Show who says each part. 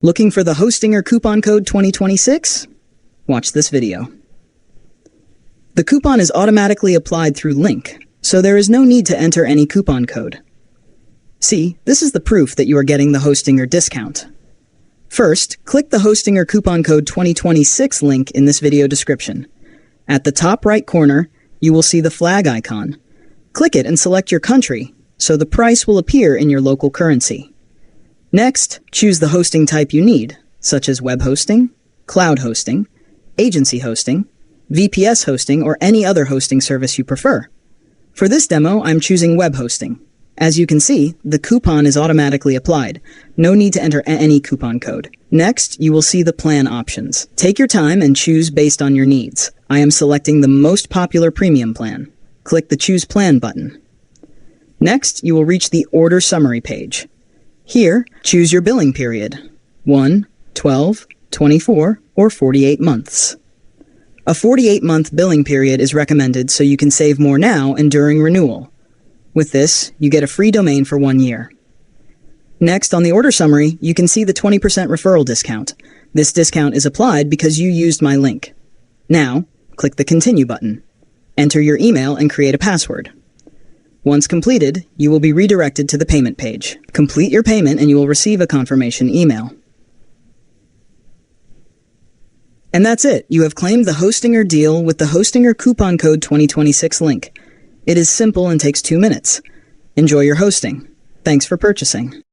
Speaker 1: Looking for the Hostinger coupon code 2026? Watch this video. The coupon is automatically applied through link, so there is no need to enter any coupon code. See, this is the proof that you are getting the Hostinger discount. First, click the Hostinger coupon code 2026 link in this video description. At the top right corner, you will see the flag icon. Click it and select your country, so the price will appear in your local currency. Next, choose the hosting type you need, such as web hosting, cloud hosting, agency hosting, VPS hosting, or any other hosting service you prefer. For this demo, I'm choosing web hosting. As you can see, the coupon is automatically applied. No need to enter any coupon code. Next, you will see the plan options. Take your time and choose based on your needs. I am selecting the most popular premium plan. Click the Choose Plan button. Next, you will reach the Order Summary page. Here, choose your billing period, 1, 12, 24, or 48 months. A 48-month billing period is recommended so you can save more now and during renewal. With this, you get a free domain for 1 year. Next, on the order summary, you can see the 20% referral discount. This discount is applied because you used my link. Now, click the Continue button. Enter your email and create a password. Once completed, you will be redirected to the payment page. Complete your payment and you will receive a confirmation email. And that's it. You have claimed the Hostinger deal with the Hostinger coupon code 2026 link. It is simple and takes 2 minutes. Enjoy your hosting. Thanks for purchasing.